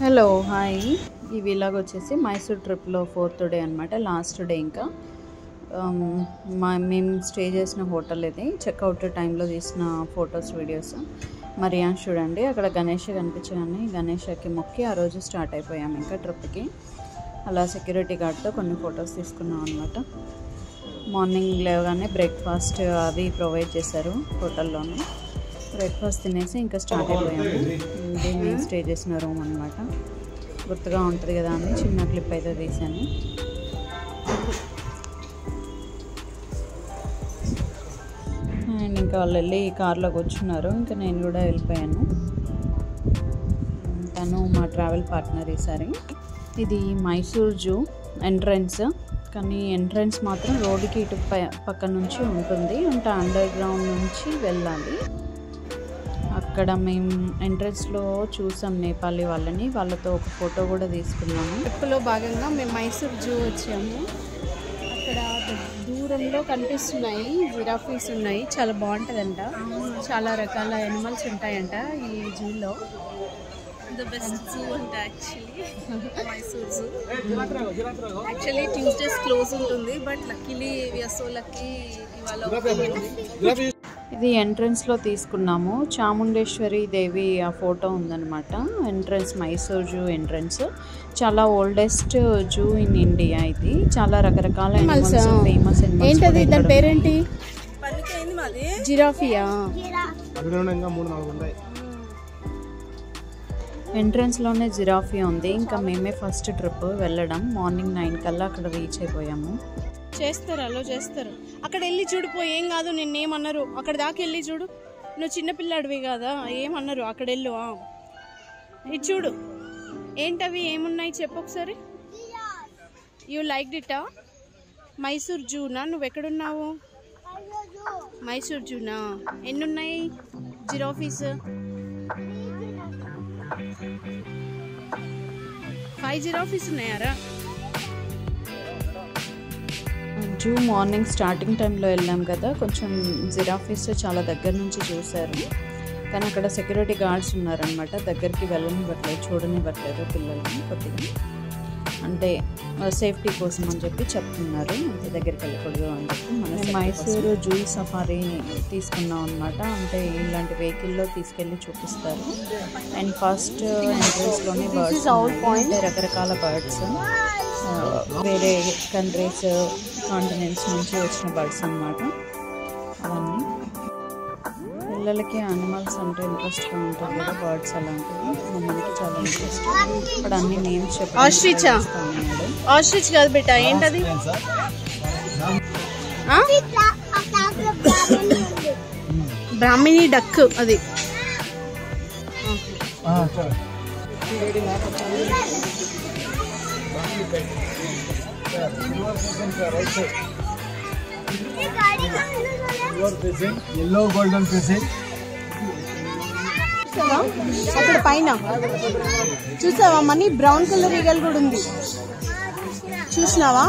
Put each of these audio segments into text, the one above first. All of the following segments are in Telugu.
Hello hi. ఈ విలాగ్ వచ్చేసి మైసూర్ ట్రిప్లో 4th డే అనమాట, లాస్ట్ డే. ఇంకా మేము స్టే చేసిన హోటల్ ఇది. చెక్అవుట్ టైంలో తీసిన ఫొటోస్ వీడియోస్. మరియాన్ చూడండి, అక్కడ గణేష్ కనిపించగానే గణేష్కి మొక్కి ఆ రోజు స్టార్ట్ అయిపోయాము ఇంకా ట్రిప్కి. అలా సెక్యూరిటీ గార్డ్తో కొన్ని ఫొటోస్ తీసుకున్నాం అనమాట. మార్నింగ్ లేవగానే బ్రేక్ఫాస్ట్ అవి ప్రొవైడ్ చేశారు హోటల్లోనే. బ్రేక్ఫాస్ట్ తినేసి ఇంకా స్టార్ట్ అయిపోయాము. ఇది మేము స్టే చేసిన రూమ్ అనమాట. గుర్తుగా ఉంటుంది కదా అని చిన్న క్లిప్ అయితే తీసాను. అండ్ ఇంకా వాళ్ళు వెళ్ళి కార్లో కూర్చున్నారు, ఇంకా నేను కూడా వెళ్ళిపోయాను. తను మా ట్రావెల్ పార్ట్నర్ ఈసారి. ఇది మైసూర్ జూ ఎంట్రన్స్, కానీ ఎంట్రన్స్ మాత్రం రోడ్డుకి ఇటు పక్క నుంచి ఉంటుంది, అంటే అండర్ గ్రౌండ్ నుంచి వెళ్ళాలి. అక్కడ మేము ఎంట్రన్స్లో చూసాం నేపాలీ వాళ్ళని, వాళ్ళతో ఒక ఫోటో కూడా తీసుకున్నాము. ట్రిప్లో భాగంగా మేము మైసూర్ జూ వచ్చాము. అక్కడ దూరంలో కనిపిస్తున్నాయి జిరాఫీస్ ఉన్నాయి, చాలా బాగుంటుందంట. చాలా రకాల యానిమల్స్ ఉంటాయంట ఈ జూలో. ద బెస్ట్ జూ అంట actually Mysore zoo. Actually Tuesdays close ఉంటుంది, but luckily we are so lucky ఇవాళ ఓపెన్ ఉంది. ఇది ఎంట్రన్స్లో తీసుకున్నాము. చాముండేశ్వరి దేవి ఆ ఫోటో ఉందన్నమాట. Entrance Mysore zoo entrance. చాలా ఓల్డెస్ట్ జూ ఇన్ ఇండియా. ఇది చాలా రకరకాల ఫేమస్ ఏంటది, దాని పేరేంటి? జిరాఫియా. ఎంట్రన్స్లోనే జిరాఫియా ఉంది. ఇంకా మేమే ఫస్ట్ ట్రిప్ వెళ్ళడం. మార్నింగ్ 9 కల్లా అక్కడ రీచ్ అయిపోయాము. చేస్తారు, అలో చేస్తారు. అక్కడ వెళ్ళి చూడిపో, ఏం కాదు, నిన్నేమన్నారు. అక్కడ దాకా వెళ్ళి చూడు, నువ్వు చిన్నపిల్లాడివి కదా, ఏమన్నారు. అక్కడ వెళ్ళు, ఇది చూడు. ఏంటవి, ఏమున్నాయి చెప్పు ఒకసారి. యూ లైక్ ఇటా? మైసూర్ జూనా? నువ్వు ఎక్కడున్నావు? మైసూర్ జూనా? ఎన్నున్నాయి జిరాఫీస్? 5 జిరాఫీస్ ఉన్నాయారా? జూ మార్నింగ్ స్టార్టింగ్ టైంలో వెళ్ళాం కదా, కొంచెం జిరాఫీస్ చాలా దగ్గర నుంచి చూశారు. కానీ అక్కడ సెక్యూరిటీ గార్డ్స్ ఉన్నారనమాట, దగ్గరికి వెళ్ళనివ్వట్లేదు, చూడనివ్వట్లేదు పిల్లల్ని. కొద్దిగా అంటే సేఫ్టీ కోసం అని చెప్పి చెప్తున్నారు, అంతే దగ్గరికి వెళ్ళకూడదు అని చెప్పి. మనం మైసూరు జూ సఫారీ తీసుకున్నాం అనమాట. అంటే ఇలాంటి వెహికల్లో తీసుకెళ్ళి చూపిస్తారు. అండ్ ఫస్ట్ ఎంట్రన్స్లోనే బర్డ్స్, అంటే రకరకాల బర్డ్స్, వేరే కంట్రీస్ కాంటినెంట్స్ నుంచి వచ్చిన బర్డ్స్ అన్నమాట. అవన్నీ పిల్లలకి యానిమల్స్ అంటే ఇంట్రెస్ట్గా ఉంటుంది కదా, బర్డ్స్ అలాంటివి. మమ్మల్కి చాలా ఇంట్రెస్ట్. అక్కడ అన్ని నేమ్స్ చెప్పాడు. ఆస్ట్రిచ్ కాదు బేటా, ఏంటది? బ్రాహ్మిణి డక్ అది. yellow golden pheasant. అక్కడ పైన చూసావా మనీ, బ్రౌన్ కలర్ ఈగల్ కూడా ఉంది, చూసినావా?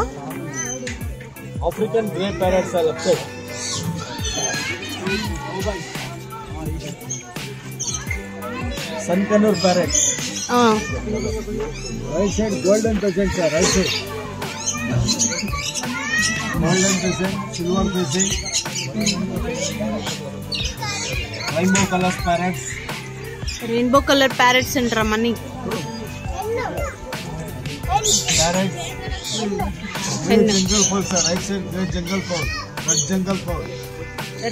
African grey parrots are upset. Sankanur parrot. Right side golden pheasant, right side. Golden pheasant, silver pheasant, rainbow color parrots. Rainbow colour parrots అంటారా money? Parrots. Great jungle fowl, sir. Right side great jungle fowl. Red jungle fowl.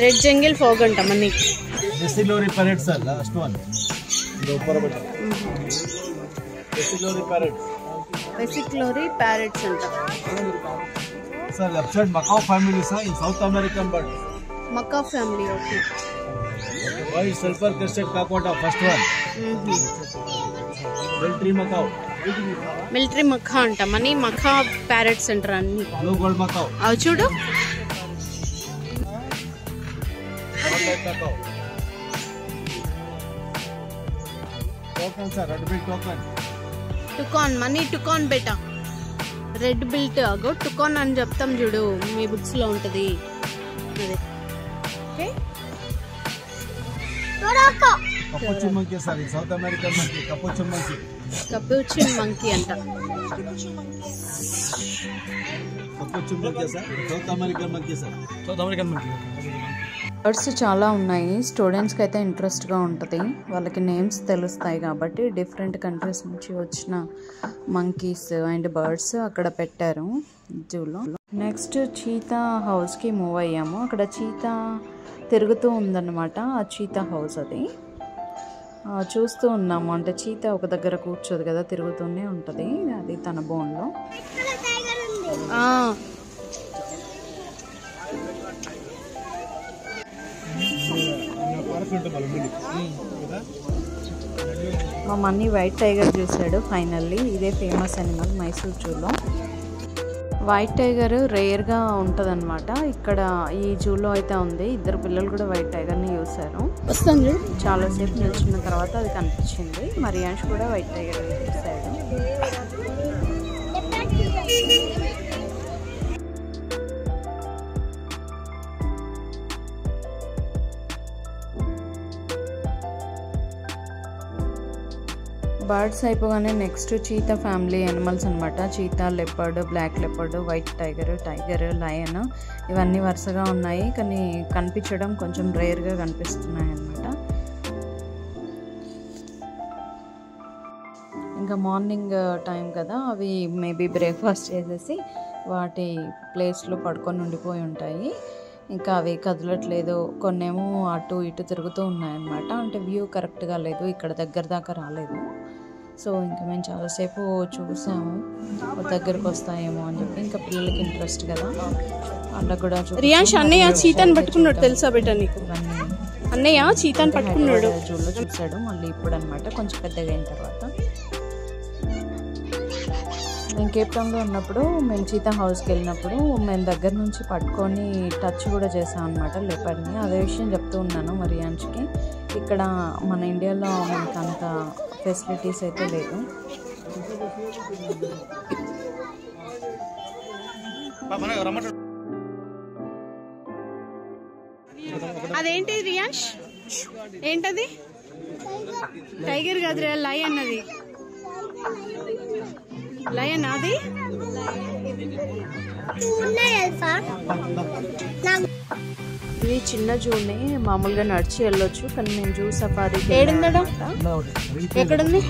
Red jungle fowl అంట Mani. Desilori parrot, sir. Last one. Desilori parrots. వెసిక్లోరీ ప్యారెట్స్ అంట. Sir, left side macaw family, sir. In South American bird. Macaw family. Okay. White sulfur crested kakota, first one. Military macaw. Military macaw అంట మనీ. మఖా ప్యారెట్స్ అంటారు అన్ని. Blue gold macaw. అవి చూడు. Macaw. Token, sir. Red bill token. Toucan Mani, toucan బేటా. రెడ్ బిల్ట్ అగో టుకాన్ అని చెప్తాం చూడు, మీ బుక్స్ లో ఉంటది అదే. Okay. capuchin monkey sir, South American monkey, capuchin monkey. Capuchin monkey అంట. Capuchin monkey sir, South American monkey sir. South American monkey. Birds చాలా ఉన్నాయి. స్టూడెంట్స్కి అయితే ఇంట్రెస్ట్గా ఉంటుంది, వాళ్ళకి నేమ్స్ తెలుస్తాయి కాబట్టి. డిఫరెంట్ కంట్రీస్ నుంచి వచ్చిన మంకీస్ అండ్ బర్డ్స్ అక్కడ పెట్టారు జూలో. నెక్స్ట్ చీతా హౌస్కి మూవ్ అయ్యాము. అక్కడ చీతా తిరుగుతూ ఉందన్నమాట. ఆ చీతా హౌస్ అది చూస్తూ ఉన్నాము. అంటే చీతా ఒక దగ్గర కూర్చోదు కదా, తిరుగుతూనే ఉంటుంది. అది తన బోన్లో. మా మమ్మీ వైట్ టైగర్ చూశాడు ఫైనల్లీ. ఇదే ఫేమస్ అనిమల్ మైసూర్ జూలో. వైట్ టైగర్ రేర్గా ఉంటుందన్నమాట. ఇక్కడ ఈ జూలో అయితే ఉంది. ఇద్దరు పిల్లలు కూడా వైట్ టైగర్ని చూశారు. చాలాసేపు నిల్చున్న తర్వాత అది కనిపించింది. మరియాన్స్ కూడా వైట్ టైగర్ చూశాడు. బర్డ్స్ అయిపోగానే నెక్స్ట్ చీతా ఫ్యామిలీ యానిమల్స్ అనమాట. Cheetah, leopard, black leopard, white tiger, lion ఇవన్నీ వరుసగా ఉన్నాయి. కానీ కనిపించడం కొంచెం రేర్గా కనిపిస్తున్నాయి అన్నమాట. ఇంకా మార్నింగ్ టైం కదా, అవి మేబీ బ్రేక్ఫాస్ట్ చేసేసి వాటి ప్లేస్లో పడుకొని ఉండిపోయి ఉంటాయి. ఇంకా అవి కదలట్లేదు. కొన్నేమో అటు ఇటు తిరుగుతూ ఉన్నాయన్నమాట. అంటే వ్యూ కరెక్ట్గా లేదు, ఇక్కడ దగ్గర దాకా రాలేదు. సో ఇంకా మేము చాలాసేపు చూసాము దగ్గరకు వస్తాయేమో అని చెప్పి. ఇంకా పిల్లలకి ఇంట్రెస్ట్ కదా, అలా కూడా రియాన్స్ అన్నయ్య చీతాన్ని పట్టుకున్నాడు తెలుసా బేట నీకు? అన్నయ్య చీతాన్ని పట్టుకున్నాడు జూలో చూసాడు. మళ్ళీ ఇప్పుడు అనమాట కొంచెం పెద్దగా అయిన తర్వాత. మేము కేప్ టౌన్లో ఉన్నప్పుడు మేము చీతా హౌస్కి వెళ్ళినప్పుడు మేము దగ్గర నుంచి పట్టుకొని టచ్ కూడా చేసాం అనమాట లెపర్డ్ని. అదే విషయం చెప్తూ ఉన్నాను మరియాన్స్కి. ఇక్కడ మన ఇండియాలో మనకు అంత ఫెసిలిటీస్ అయితే లేదు. అదేంటి రియాన్స్? ఏంటది? టైగర్ కాదు, లయన్. అది లయన్. అది ఇది చిన్న జూనే, మామూలుగా నడిచి వెళ్ళొచ్చు. కానీ నేను జూ సఫారీ ఏడుందా? ఎక్కడుంది?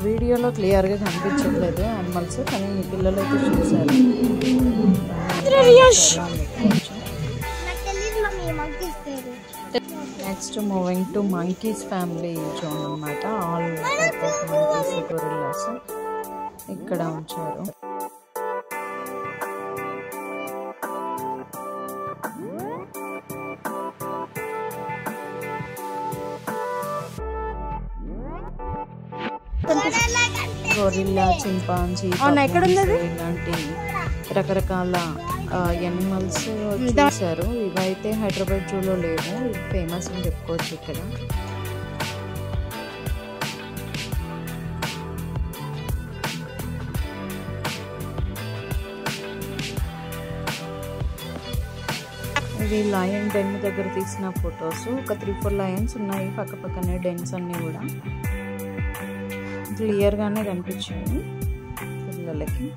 వీడియోలో క్లియర్గా కనిపించట్లేదు యానిమల్స్, కానీ పిల్లలు అయితే చూసారు. Next moving to monkeys family zone అనమాట. All type of monkeys, gorillas ఇక్కడ ఉంచారు. గొరిల్లా, చింపాంజీ, ఇలాంటి రకరకాల యానిమల్స్ చూసారు. ఇవైతే హైదరాబాద్ జూలో లేవు, ఇది ఫేమస్ అని చెప్పుకోవచ్చు ఇక్కడ. ఇది లయన్ డెన్ దగ్గర తీసిన ఫొటోస్. ఒక 3-4 లయన్స్ ఉన్నాయి పక్క పక్కనే. డెన్స్ అన్నీ కూడా క్లియర్గానే కనిపించాయి పిల్లలకి.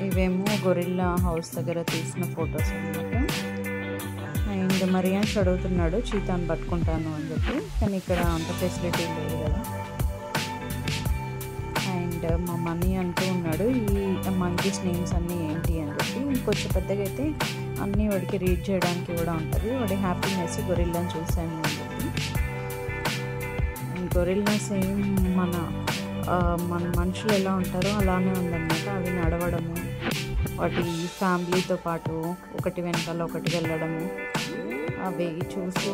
ఇవేమో గొరిల్లా హౌస్ దగ్గర తీసిన ఫొటోస్ అన్నమాట. అండ్ మరియాన్స్ అడుగుతున్నాడు చీతాను పట్టుకుంటాను అని చెప్పి, కానీ ఇక్కడ అంత ఫెసిలిటీ లేదు కదా. అండ్ మా మనీ అంటూ ఉన్నాడు ఈ మంకీస్ నేమ్స్ అన్నీ ఏంటి అని చెప్పి. ఇంకొంచెం పెద్దగా అయితే అన్నీ వాడికి రీడ్ చేయడానికి కూడా ఉంటుంది. వాడి హ్యాపీనెస్ గొరిల్లాని చూసాను అని చెప్పి. గొరిల్లా సేమ్ మన మనుషులు ఎలా ఉంటారో అలానే ఉందన్నమాట. అవి నడవడము, వాటి ఫ్యామిలీతో పాటు ఒకటి వెనకాల ఒకటి వెళ్ళడము, అవి చూసి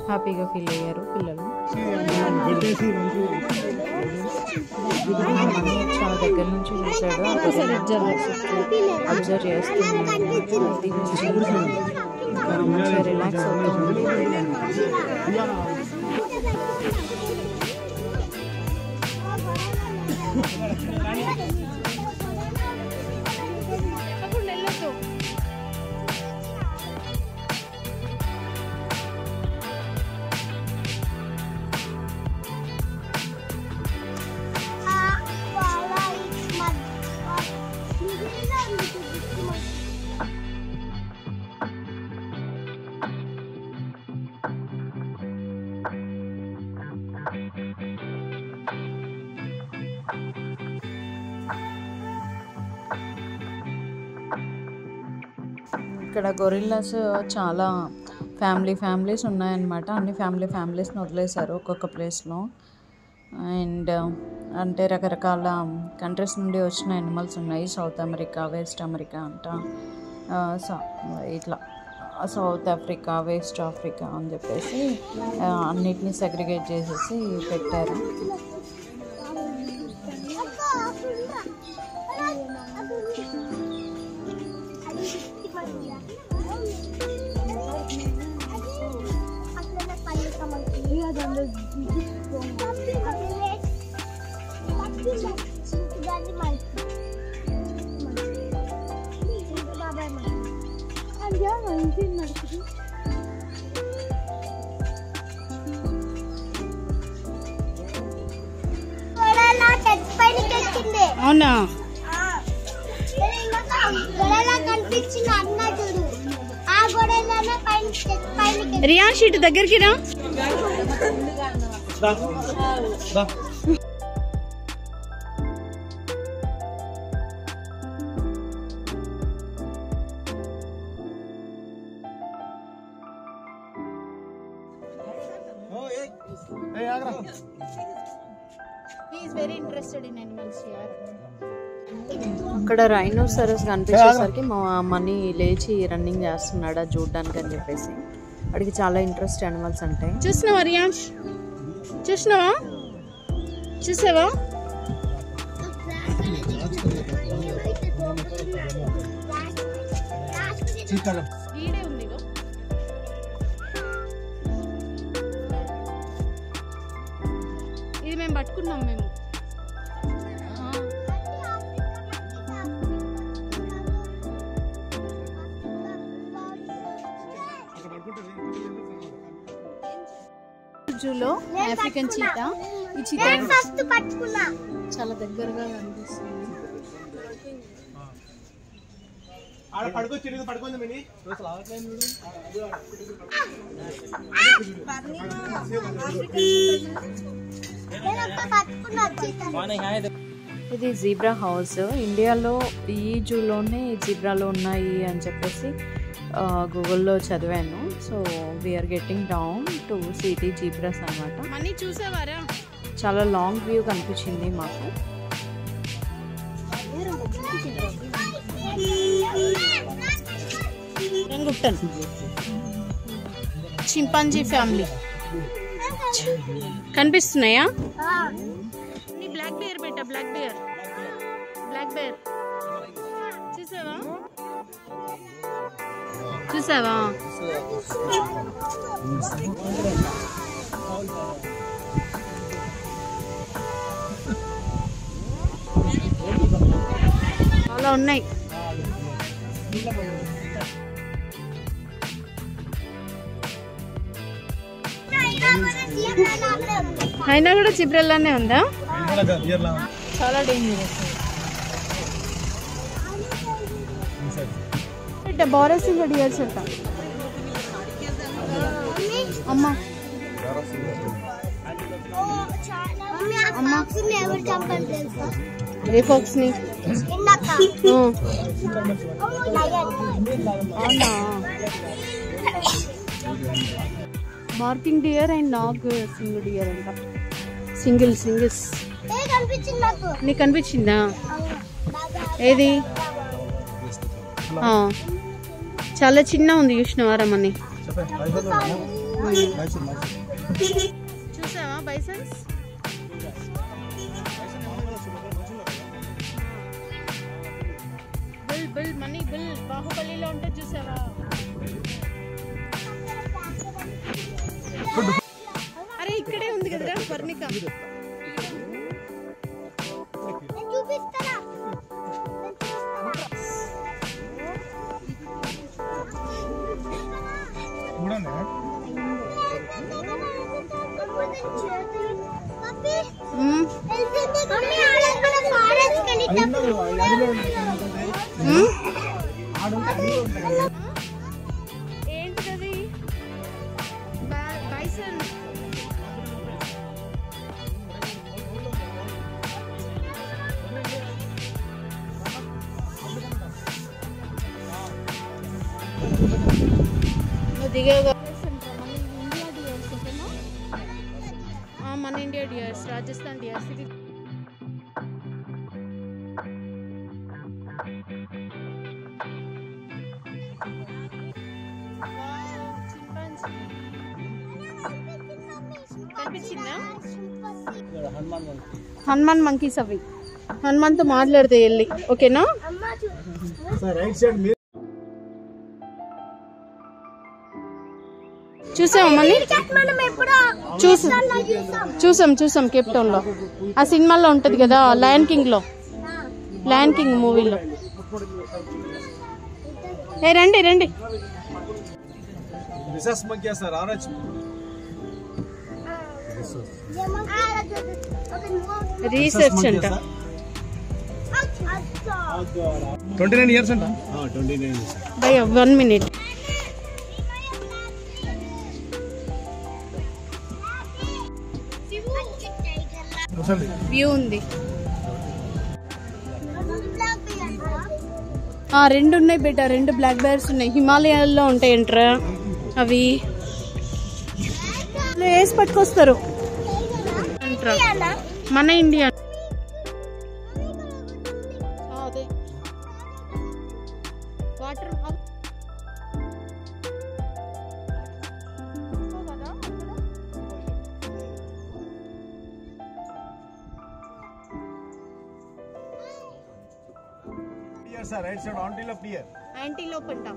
హ్యాపీగా ఫీల్ అయ్యారు పిల్లలు. చాలా దగ్గర నుంచి చూశాడు, అబ్జర్వ్ చేస్తున్నాడు. మంచిగా రిలాక్స్ అవుతుంది. ఇక్కడ గొరిల్లాస్ చాలా ఫ్యామిలీస్ ఉన్నాయన్నమాట. అన్ని ఫ్యామిలీస్ని వదిలేశారు ఒక్కొక్క ప్లేస్లో. అండ్ అంటే రకరకాల కంట్రీస్ నుండి వచ్చిన యానిమల్స్ ఉన్నాయి. సౌత్ అమెరికా, వెస్ట్ అమెరికా అంట, ఇట్లా సౌత్ ఆఫ్రికా, వెస్ట్ ఆఫ్రికా అని చెప్పేసి అన్నిటినీ సెగ్రిగేట్ చేసేసి పెట్టారు. అవునా? రియాన్ షీట్ దగ్గరికి రా. అక్కడ రైనోసరస్ కనిపించేసరికి మా మనీ లేచి రన్నింగ్ చేస్తున్నాడు చూడ్డానికి అని చెప్పేసి. వాడికి చాలా ఇంట్రెస్ట్ యానిమల్స్ అంటే. చూసినావా రియాన్స్? చూసావా? వీడే ఉంది. ఇది మేము పట్టుకున్నాం. మేము జూలో ఆఫ్రికన్ చీతా. ఈ చీతా చాలా దగ్గరగా కనిపిస్తుంది. ఇది జీబ్రా హౌస్. ఇండియాలో ఈ జూలోనే జీబ్రాలు ఉన్నాయి అని చెప్పేసి గూగుల్లో చదివాను. So we are getting down to see the zebras అన్నమాట. చాలా లాంగ్ వ్యూ కనిపించింది మాకు. చింపాంజీ ఫ్యామిలీ కనిపిస్తున్నాయా? బ్లాక్ బేర్ బేటా, బ్లాక్ బేర్ చూసావా? చాలా ఉన్నాయి. అయినా కూడా చిబ్రల్లానే ఉందా? చాలా డేంజరస్. బారసింగ్ డియర్స్ అంట. అమ్మా ఏ ఫాక్స్ ని? అవునా? Marking dear and Nag single dear అంట. సింగిల్స్ నీకు కనిపించిందా? ఏది? చాలా చిన్న ఉంది. చూసినావా రమని? చూసావా బైసన్స్? బిల్ మనీ బిల్ బాహుబలిలో ఉంటుంది చూసావా? అరే ఇక్కడే ఉంది కదరా వర్ణిక. ఏంటిది? బైసన్. దిగేగా మన ఇండియా డియర్స్, రాజస్థాన్ డియర్స్. ఇది కనిపించిందా? హనుమాన్ మంకీస్ అవి. హనుమాన్తో మాట్లాడితే వెళ్ళి, ఓకేనా? చూసామని చూసాం కేప్ టౌన్ లో. ఆ సినిమాలో ఉంటది కదా, లయన్ కింగ్ మూవీలో. రండి రండి. రీసెర్చ్ అంట. 29 years అంట. 29 years. భయ్యా 1 minute. వ్యూ ఉంది. 2 ఉన్నాయి బేటా, 2 బ్లాక్ బేర్స్ ఉన్నాయి. హిమాలయాల్లో ఉంటాయంట్రా అవి. వేసి పట్టుకొస్తారు మన ఇండియా. అదే water sir, right side antelope deer. Antelope anta.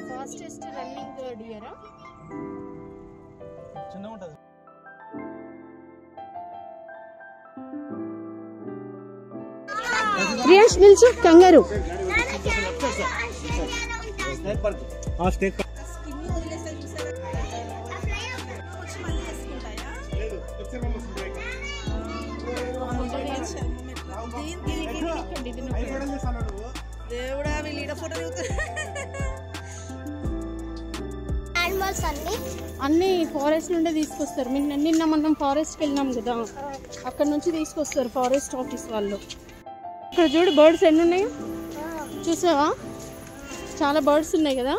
Fastest running deer. చిన్నగా ఉంటది. రియాష్ నిల్చు. కంగారు. అన్ని ఫారెస్ట్ నుండే తీసుకొస్తారు. నిన్న మనం ఫారెస్ట్కి వెళ్ళినాం కదా, అక్కడ నుంచి తీసుకొస్తారు ఫారెస్ట్ ఆఫీస్ వాళ్ళు. ఇక్కడ చూడు బర్డ్స్ ఎన్ని ఉన్నాయో చూసావా? చాలా బర్డ్స్ ఉన్నాయి కదా.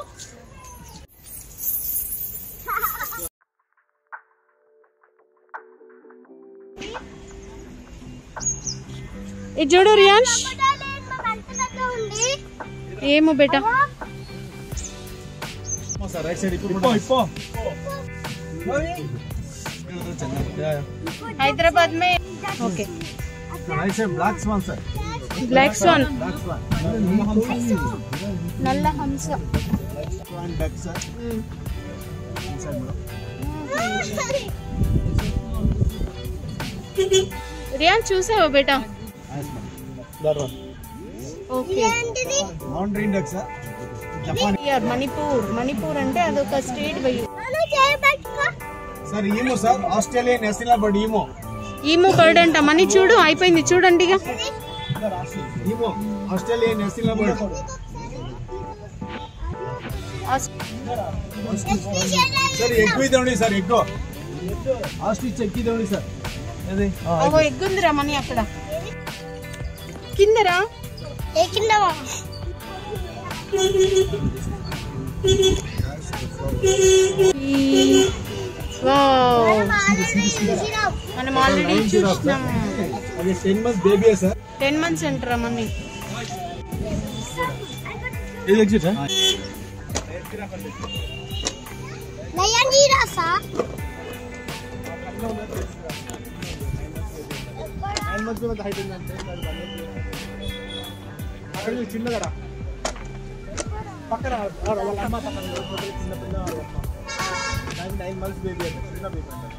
ఇది చూడు రియాన్స్. ఏమో బేటా. హైదరాబాద్ మే okay. Black swan sir. Black swan. నల్ల హంస. రియాన్ చూసావా బేటా? ఓకే. మణిపూర్ అంటే అదొక state. Sir emu sir, Australian national bird emu. Emu bird అంట. మనీ చూడు అయిపోయింది చూడండి. ఇక emu Australian national bird. Sir ఎక్కువ ఇదండి సార్, ఎక్కువ ఆస్ట్రిచ్ ఎక్కిదండి సార్. అదే ఓ ఎగ్గుందిరా మనీ అక్కడ కిందరా. ఏ కిందవా? మనం ఆల్రెడీ చూసినాం. 10 months బేబీ సార్. 10 months అంటారా మనీ. ఇది ఎగ్జిట్ సార్. లయన్ జిరాఫా. 9 months మీద హైట్ ఉందంటే అక్కడ చిన్నగా పక్కన వాళ్ళ అమ్మ పక్కన చిన్న పిల్ల 9 months బేబీ అంటే చిన్న బేబీ అంటే.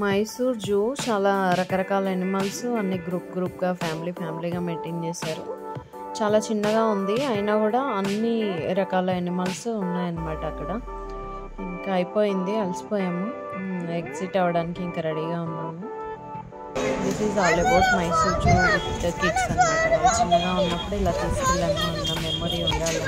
మైసూర్ జూ చాలా రకరకాల ఎనిమల్స్ అన్ని గ్రూప్గా ఫ్యామిలీగా మెయింటైన్ చేశారు. చాలా చిన్నగా ఉంది, అయినా కూడా అన్ని రకాల ఎనిమల్స్ ఉన్నాయన్నమాట అక్కడ. ఇంకా అయిపోయింది, అలసిపోయాము, ఎగ్జిట్ అవ్వడానికి ఇంకా రెడీగా ఉన్నాము. This is all about Mysore zoo with kids అన్నమాట. వాళ్ళు చిన్నగా ఉన్నప్పుడు ఇలా తీసుకెళ్ళాము అన్న మెమొరీ ఉండాలి.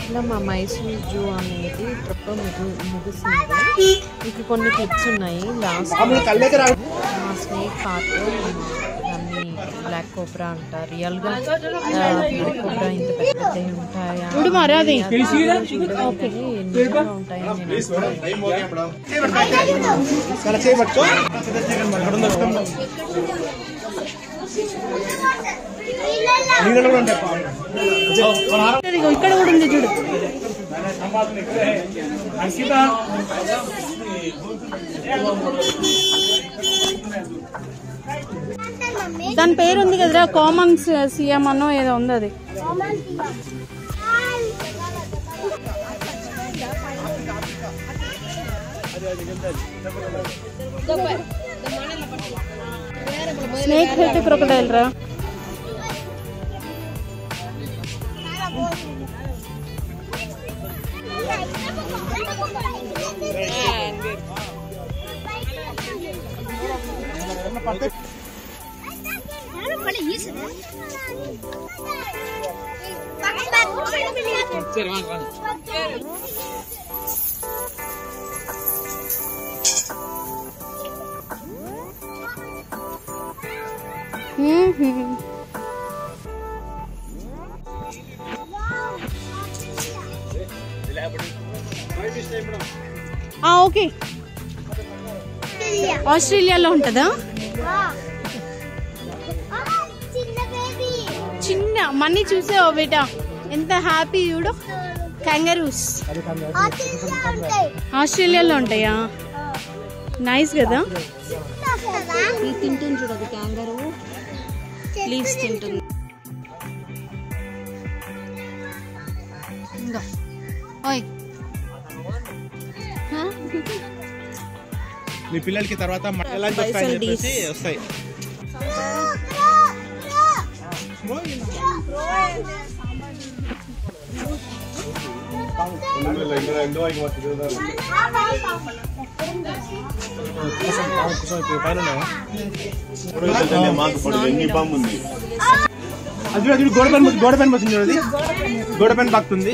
ఇలా మా మైసూర్ జూ అనేది ట్రిప్ ముగిసింది. ఇంకా కొన్ని క్లిప్స్ ఉన్నాయి. లాస్ట్ స్నేక్ పార్క్, దాన్ని బ్లాక్ కోబ్రా అంటారు. రియల్గా బ్లాక్ కోబ్రా ఇంత పెద్ద ఉంటాయా నిజంగా ఉంటాయని ఇక్కడ కూడా ఉంది చూడు. దాని పేరు ఉంది కదరా, కామన్ సీఎం అనో ఏదో ఉంది అది. స్నేక్ హెడ్ క్రొకడైల్ రా. ఓకే, ఆస్ట్రేలియాలో ఉంటుందా? చిన్న మనీ చూసావా బేటా, ఎంత హ్యాపీ చూడు. కంగారూస్ ఆస్ట్రేలియాలో ఉంటాయా? నైస్ కదా. తింటుంది చూడదు, క్యాంగరూ లీవ్స్ తింటుంది. మీ పిల్లలకి తర్వాత వస్తాయి. అది గోడ పైన పోతుంది చూడది, గోడ పైన పాకుతుంది.